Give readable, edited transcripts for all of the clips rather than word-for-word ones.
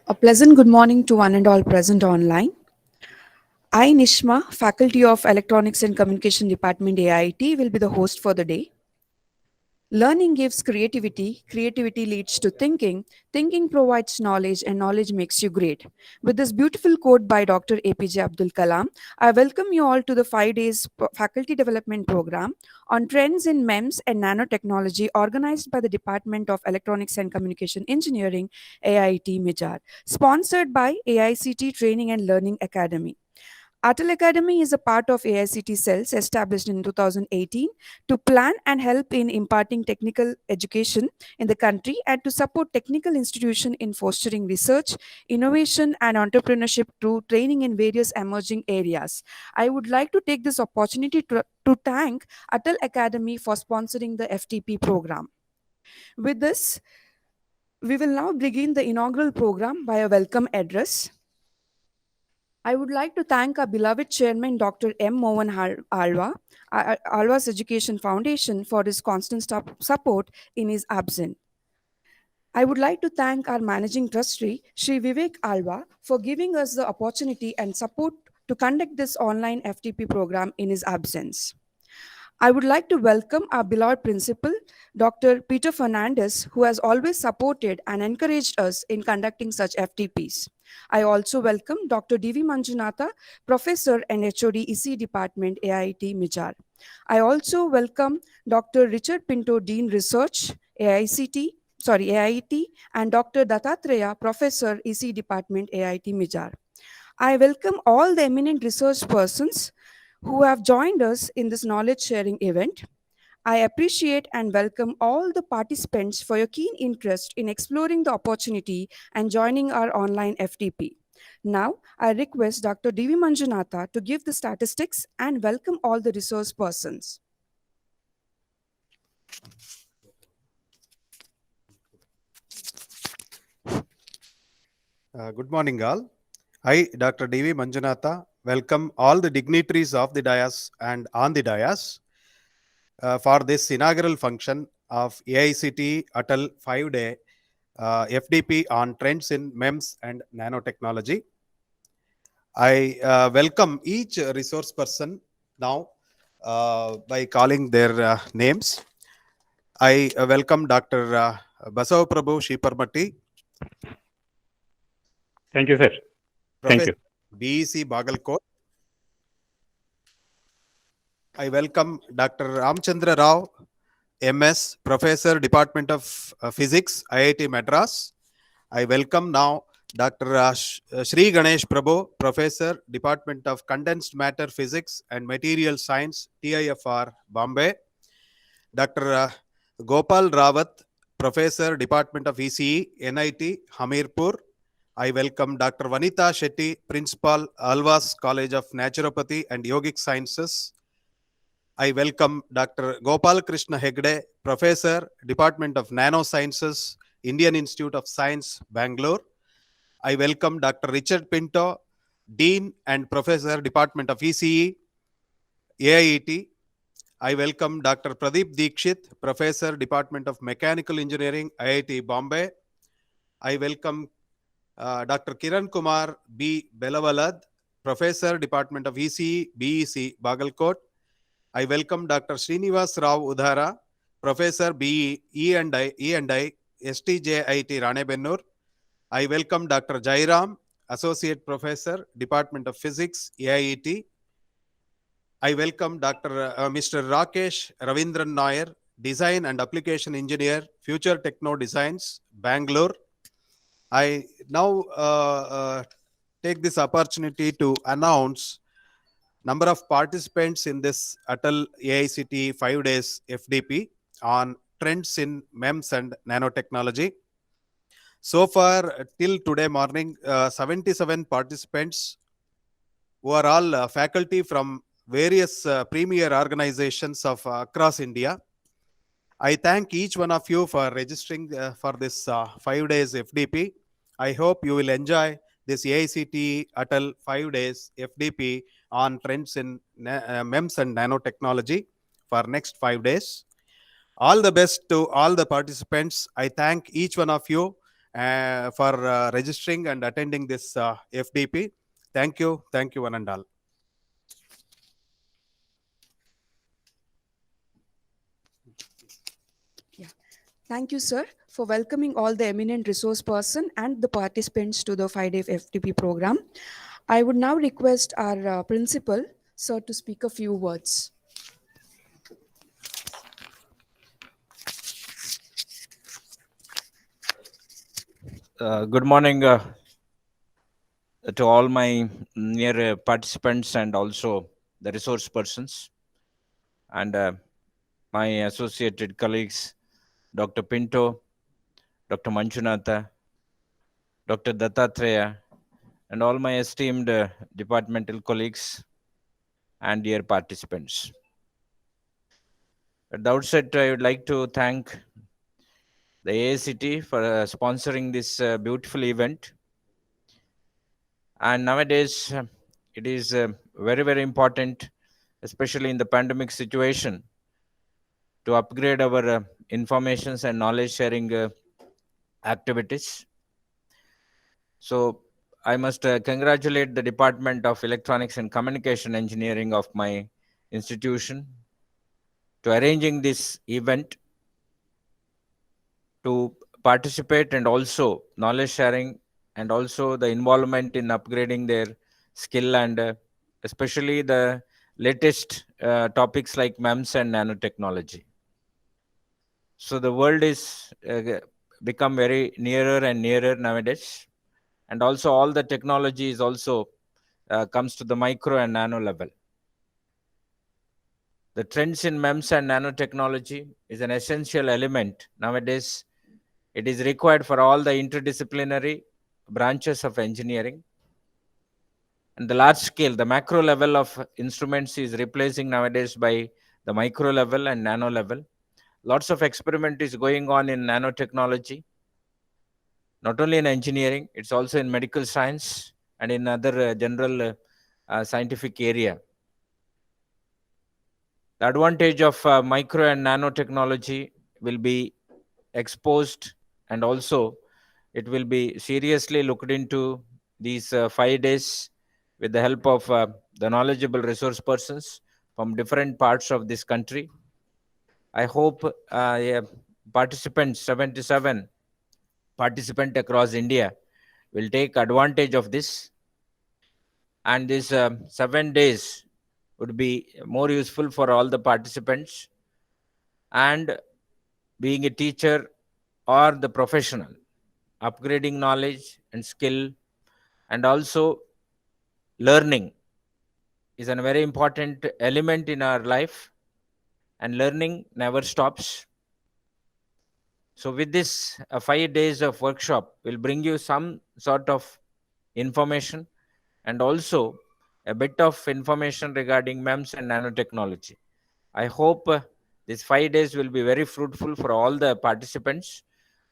A pleasant good morning to one and all present online. I, Nishma, Faculty of Electronics and Communication Department AIET, will be the host for the day. Learning gives creativity, creativity leads to thinking, thinking provides knowledge, and knowledge makes you great. With this beautiful quote by Dr. APJ Abdul Kalam, I welcome you all to the 5 days faculty development program on trends in MEMS and nanotechnology organized by the Department of Electronics and Communication Engineering, AIET Mijar, sponsored by AICT Training and Learning Academy. ATAL Academy is a part of AICT cells established in 2018 to plan and help in imparting technical education in the country and to support technical institutions in fostering research, innovation, and entrepreneurship through training in various emerging areas. I would like to take this opportunity to thank ATAL Academy for sponsoring the FDP program. With this, we will now begin the inaugural program by a welcome address. I would like to thank our beloved chairman, Dr. M. Mohan Alvas Education Foundation, for his constant support in his absence. I would like to thank our managing trustee, Sri Vivek Alva, for giving us the opportunity and support to conduct this online FTP program in his absence. I would like to welcome our beloved principal, Dr. Peter Fernandez, who has always supported and encouraged us in conducting such FTPs. I also welcome Dr. D.V. Manjunatha, Professor and HOD ECE Department, AIET Mijar. I also welcome Dr. Richard Pinto, Dean Research, AIET, and Dr. Dattatreya, Professor, ECE Department, AIET Mijar. I welcome all the eminent research persons who have joined us in this knowledge sharing event. I appreciate and welcome all the participants for your keen interest in exploring the opportunity and joining our online FTP. Now, I request Dr. D.V. Manjunatha to give the statistics and welcome all the resource persons. Good morning, all. I, Dr. D.V. Manjunatha, welcome all the dignitaries of the dais and on the dais for this inaugural function of AICT ATAL 5-day FDP on trends in MEMS and nanotechnology. I welcome each resource person now by calling their names. I welcome Dr. Basav Prabhu Shiparmati. Thank you, sir. Thank you. BEC Bagalkot. I welcome Dr. Ramchandra Rao, MS, Professor, Department of Physics, IIT Madras. I welcome now Dr. Sri Ganesh Prabhu, Professor, Department of Condensed Matter Physics and Material Science, TIFR, Bombay. Dr. Gopal Rawat, Professor, Department of ECE, NIT, Hamirpur. I welcome Dr. Vanita Shetty, Principal, Alvas College of Naturopathy and Yogic Sciences. I welcome Dr. Gopal Krishna Hegde, Professor, Department of Nanosciences, Indian Institute of Science, Bangalore. I welcome Dr. Richard Pinto, Dean and Professor, Department of ECE, AIET. I welcome Dr. Pradeep Dikshit, Professor, Department of Mechanical Engineering, IIT Bombay. I welcome Dr. Kiran Kumar B. Belavalad, Professor, Department of ECE, BEC, Bagalkot. I welcome Dr. Srinivas Rao Udhara, Professor, BE, E&I, STJIT, Ranebennur. I welcome Dr. Jairam, Associate Professor, Department of Physics, AIET. I welcome Dr. Mr. Rakesh Ravindran Nair, Design and Application Engineer, Future Techno Designs, Bangalore. I now take this opportunity to announce number of participants in this ATAL AICT 5 days FDP on trends in MEMS and nanotechnology. So far, till today morning, 77 participants who are all faculty from various premier organizations of across India. I thank each one of you for registering for this 5 days FDP. I hope you will enjoy this AICT ATAL 5 days FDP on trends in MEMS and nanotechnology for next 5 days. All the best to all the participants. I thank each one of you for registering and attending this FDP. Thank you, one and all. Thank you, sir, for welcoming all the eminent resource person and the participants to the 5-day FDP program. I would now request our principal, sir, to speak a few words. Good morning to all my near participants and also the resource persons and my associated colleagues, Dr. Pinto, Dr. Manchunatha, Dr. Dattatreya, and all my esteemed departmental colleagues and dear participants. At the outset, I would like to thank the AICT for sponsoring this beautiful event. And nowadays, it is very, very important, especially in the pandemic situation, to upgrade our informations and knowledge sharing activities. So I must congratulate the Department of Electronics and Communication Engineering of my institution to arranging this event to participate and also knowledge sharing and also the involvement in upgrading their skill and especially the latest topics like MEMS and nanotechnology. So the world is become very nearer and nearer nowadays, and also all the technology is also comes to the micro and nano level. The trends in MEMS and nanotechnology is an essential element nowadays. It is required for all the interdisciplinary branches of engineering. And the large scale, the macro level of instruments is replacing nowadays by the micro level and nano level. Lots of experiment is going on in nanotechnology, not only in engineering, it's also in medical science and in other general scientific area. The advantage of micro and nanotechnology will be exposed, and also it will be seriously looked into these 5 days with the help of the knowledgeable resource persons from different parts of this country. I hope participants, 77 participants across India, will take advantage of this. And these 7 days would be more useful for all the participants. And being a teacher or the professional, upgrading knowledge and skill and also learning is a very important element in our life, and learning never stops. So with this 5 days of workshop will bring you some sort of information and also a bit of information regarding MEMS and nanotechnology. I hope these 5 days will be very fruitful for all the participants.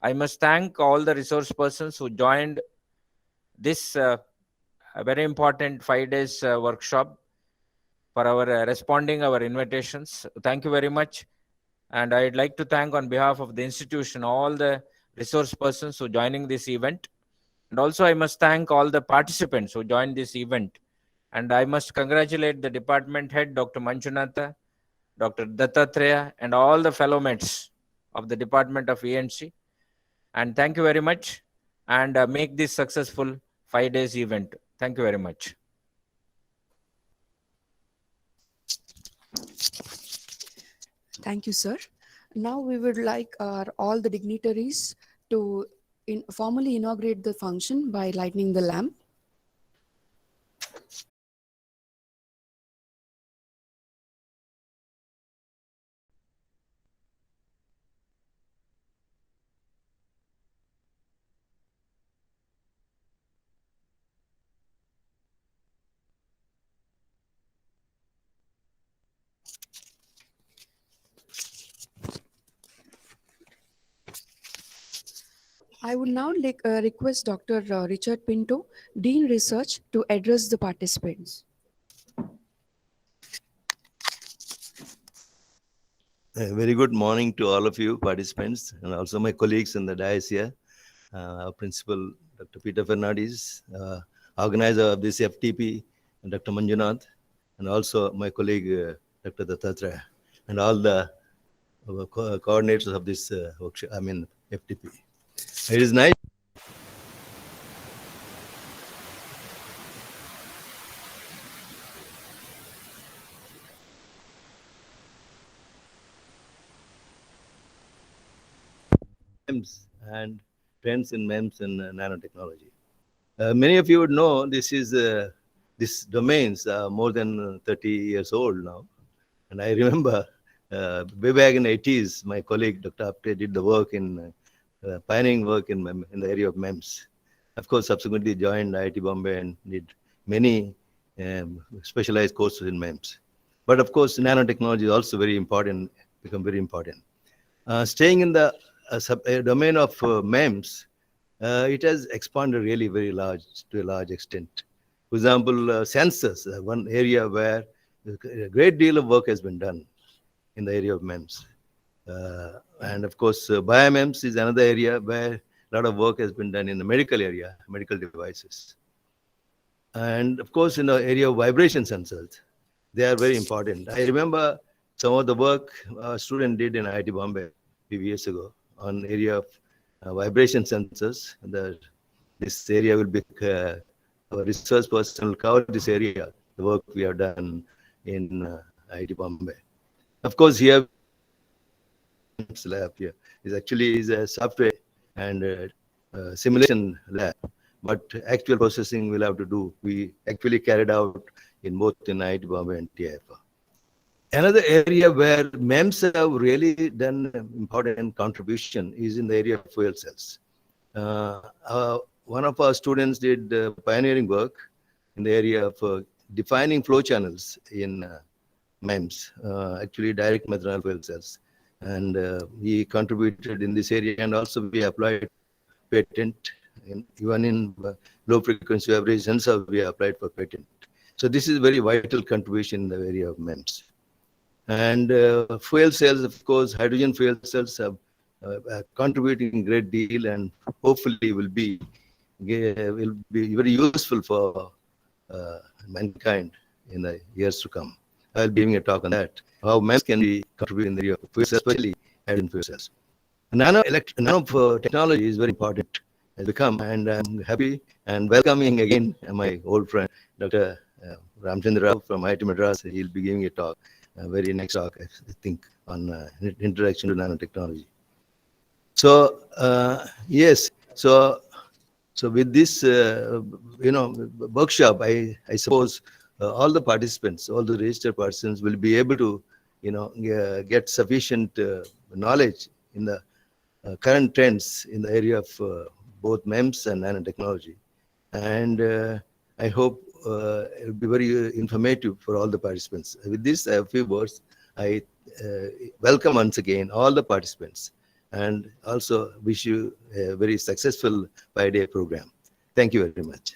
I must thank all the resource persons who joined this very important 5 days workshop for our responding our invitations. Thank you very much. And I'd like to thank on behalf of the institution all the resource persons who joining this event. And also I must thank all the participants who joined this event. And I must congratulate the department head, Dr. Manchunatha, Dr. Dattatreya, and all the fellow mates of the Department of ENC. And thank you very much, and make this successful 5 days event. Thank you very much. Thank you, sir. Now we would like all the dignitaries to formally inaugurate the function by lighting the lamp. I would now request Dr. Richard Pinto, Dean Research, to address the participants. A very good morning to all of you participants and also my colleagues in the dais here. our principal, Dr. Peter Fernandes, organizer of this FDP, Dr. Manjunath, and also my colleague, Dr. Dattatra, and all the coordinators of this workshop, FDP. It is nice. MEMS and trends in MEMS and nanotechnology. Many of you would know this domains are more than 30 years old now. And I remember way back in the 80s, my colleague, Dr. Apte, did the work pioneering work in the area of MEMS. Of course, subsequently joined IIT Bombay and did many specialized courses in MEMS. But of course, nanotechnology is also very important, become very important. Staying in the domain of MEMS, it has expanded really to a large extent. For example, sensors, one area where a great deal of work has been done in the area of MEMS. And of course, biomems is another area where a lot of work has been done in the medical area, medical devices. And of course, in the area of vibration sensors, they are very important. I remember some of the work a student did in IIT Bombay a few years ago on area of vibration sensors. This area will be, our research person will cover this area, the work we have done in IIT Bombay. Of course, here, lab here is a software and simulation lab, but actual processing we'll have to do. We actually carried out in both in IIT Bombay and TIFA. Another area where MEMS have really done important contribution is in the area of fuel cells. One of our students did pioneering work in the area of defining flow channels in MEMS, actually direct methanol fuel cells. And we contributed in this area, and also we applied patent, even in low frequency average sensor, we applied for patent. So this is a very vital contribution in the area of MEMS. And fuel cells, of course, hydrogen fuel cells are contributing a great deal, and hopefully will be very useful for mankind in the years to come. I'll be giving a talk on that, how MEMS can be contributing in the area of fuel cells, especially hydrogen fuel cells. Nanotechnology is very important, has become, and I'm happy and welcoming again my old friend, Dr. Ramchandra Rao from IIT Madras. He'll be giving a talk, very next talk, I think, on introduction to nanotechnology. So, yes, so with this, workshop, I suppose all the participants, all the registered participants will be able to, get sufficient knowledge in the current trends in the area of both MEMS and nanotechnology. And I hope it will be very informative for all the participants. With this, I have a few words. I welcome once again all the participants, and also wish you a very successful 5-day program. Thank you very much.